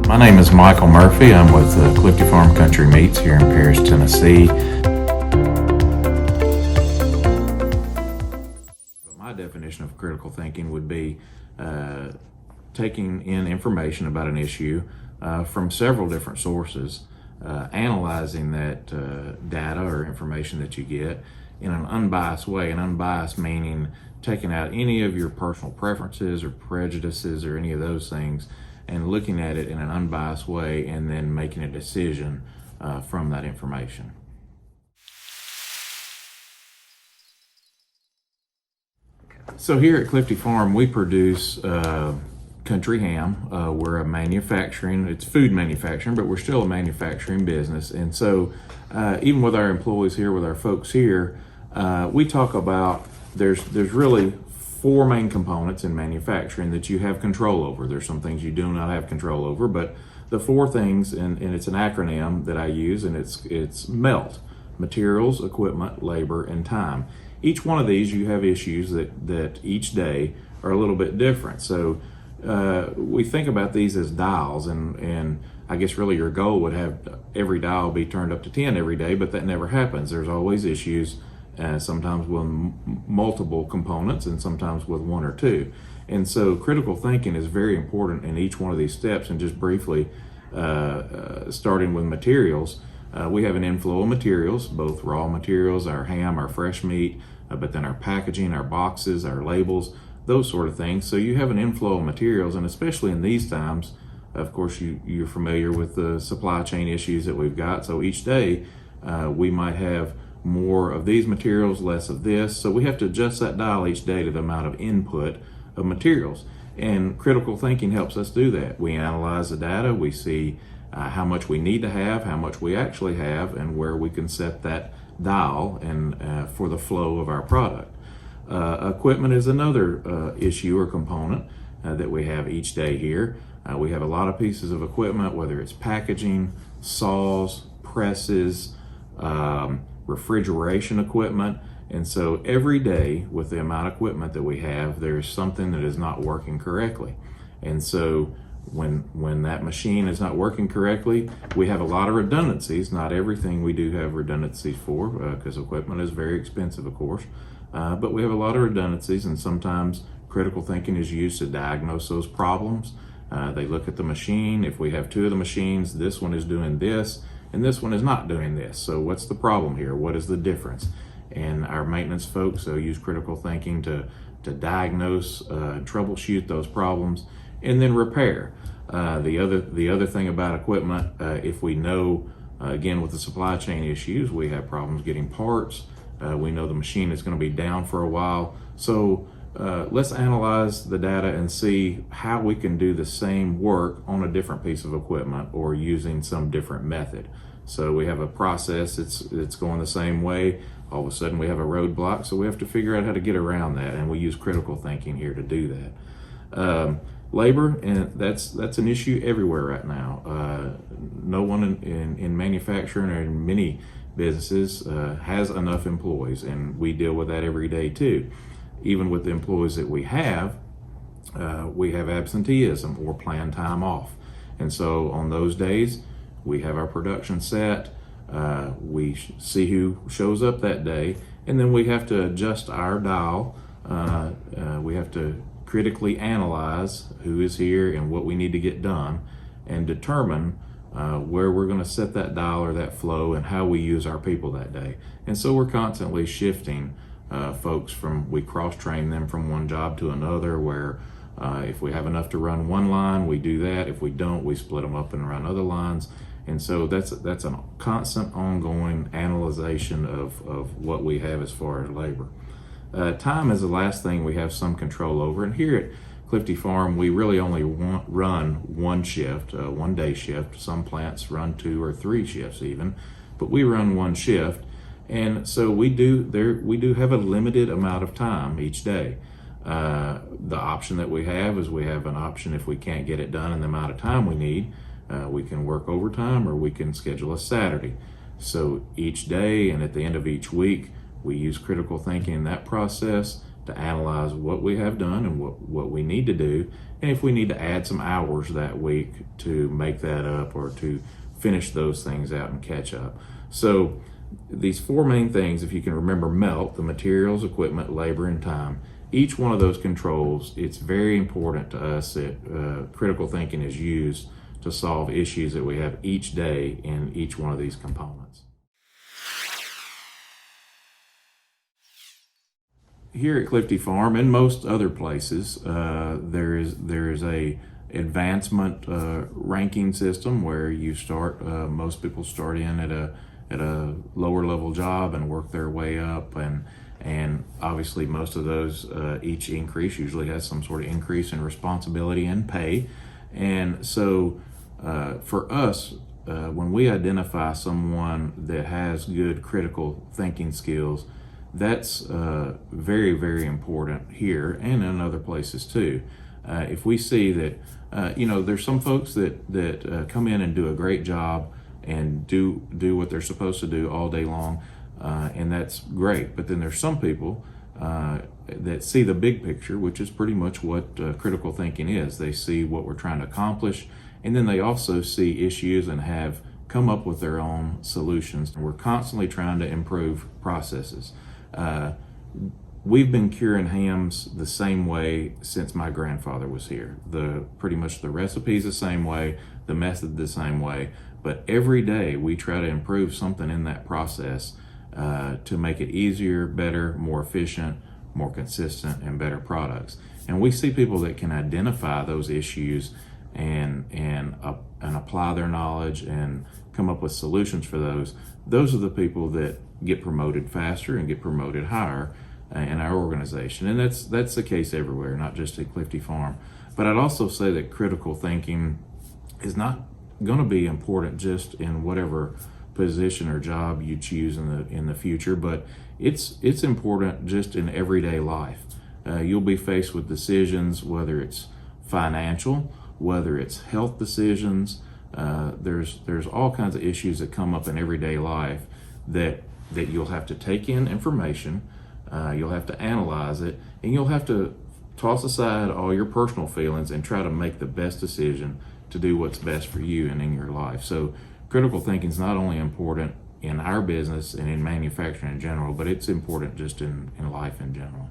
My name is Michael Murphy. I'm with Clifty Farm Country Meats here in Paris, Tennessee. My definition of critical thinking would be taking in information about an issue from several different sources, analyzing that data or information that you get in an unbiased way. And unbiased meaning taking out any of your personal preferences or prejudices or any of those things and looking at it in an unbiased way and then making a decision from that information. So here at Clifty Farm, we produce country ham. We're a manufacturing, it's food manufacturing, but we're still a manufacturing business. And so even with our employees here, with our folks here, we talk about there's really four main components in manufacturing that you have control over. There's some things you do not have control over, but the four things, and it's an acronym that I use, and it's MELT: materials, equipment, labor, and time. Each one of these, you have issues that each day are a little bit different. So we think about these as dials, and I guess really your goal would have every dial be turned up to 10 every day, but that never happens. There's always issues, sometimes with multiple components and sometimes with one or two. And so critical thinking is very important in each one of these steps. And just briefly, starting with materials, we have an inflow of materials, both raw materials, our ham, our fresh meat, but then our packaging, our boxes, our labels, those sort of things. So you have an inflow of materials, and especially in these times, of course, you're familiar with the supply chain issues that we've got. So each day we might have more of these materials, less of this. So we have to adjust that dial each day to the amount of input of materials. And critical thinking helps us do that. We analyze the data, we see how much we need to have, how much we actually have, and where we can set that dial and for the flow of our product. Equipment is another issue or component that we have each day here. We have a lot of pieces of equipment, whether it's packaging, saws, presses, refrigeration equipment. And so every day with the amount of equipment that we have, there's something that is not working correctly. And so when that machine is not working correctly, we have a lot of redundancies. Not everything we do have redundancies for, because equipment is very expensive, of course. But we have a lot of redundancies, and sometimes critical thinking is used to diagnose those problems. They look at the machine. If we have two of the machines, this one is doing this, and this one is not doing this. So what's the problem here? What is the difference? And our maintenance folks use critical thinking to diagnose, troubleshoot those problems, and then repair. The other thing about equipment, if we know, again with the supply chain issues, we have problems getting parts. We know the machine is going to be down for a while. So let's analyze the data and see how we can do the same work on a different piece of equipment or using some different method. So we have a process that's going the same way. All of a sudden we have a roadblock, so we have to figure out how to get around that, and we use critical thinking here to do that. Labor, and that's an issue everywhere right now. No one in manufacturing or in many businesses has enough employees, and we deal with that every day too. Even with the employees that we have absenteeism or planned time off. And so on those days, we have our production set, we see who shows up that day, and then we have to adjust our dial. We have to critically analyze who is here and what we need to get done, and determine where we're going to set that dial or that flow and how we use our people that day. And so we're constantly shifting folks we cross-train them from one job to another, where if we have enough to run one line, we do that. If we don't, we split them up and run other lines. And so that's a constant ongoing analyzation of what we have as far as labor. Time is the last thing we have some control over. And here at Clifty Farm, we really only run one shift, one day shift. Some plants run 2 or 3 shifts even, but we run one shift. And so we do have a limited amount of time each day. The option that we have is we have an option if we can't get it done in the amount of time we need, we can work overtime or we can schedule a Saturday. So each day and at the end of each week, we use critical thinking in that process to analyze what we have done and what we need to do, and if we need to add some hours that week to make that up or to finish those things out and catch up. So these four main things, if you can remember, MELT, the materials, equipment, labor, and time. Each one of those controls, it's very important to us that critical thinking is used to solve issues that we have each day in each one of these components. Here at Clifty Farm and most other places, there is a advancement ranking system where you start. Most people start in at a lower level job and work their way up, and obviously most of those each increase usually has some sort of increase in responsibility and pay. And so for us, when we identify someone that has good critical thinking skills, that's very, very important here and in other places too. If we see that, there's some folks that come in and do a great job and do what they're supposed to do all day long, and that's great. But then there's some people that see the big picture, which is pretty much what critical thinking is. They see what we're trying to accomplish, and then they also see issues and have come up with their own solutions. We're constantly trying to improve processes. We've been curing hams the same way since my grandfather was here. Pretty much the recipe's the same way, the method the same way, but every day we try to improve something in that process to make it easier, better, more efficient, more consistent, and better products. And we see people that can identify those issues and apply their knowledge and come up with solutions for those. Those are the people that get promoted faster and get promoted higher in our organization. And that's the case everywhere, not just at Clifty Farm. But I'd also say that critical thinking is not going to be important just in whatever position or job you choose in the future, but it's important just in everyday life. You'll be faced with decisions, whether it's financial, whether it's health decisions. There's all kinds of issues that come up in everyday life that you'll have to take in information, you'll have to analyze it, and you'll have to toss aside all your personal feelings and try to make the best decision to do what's best for you and in your life. So critical thinking is not only important in our business and in manufacturing in general, but it's important just in life in general.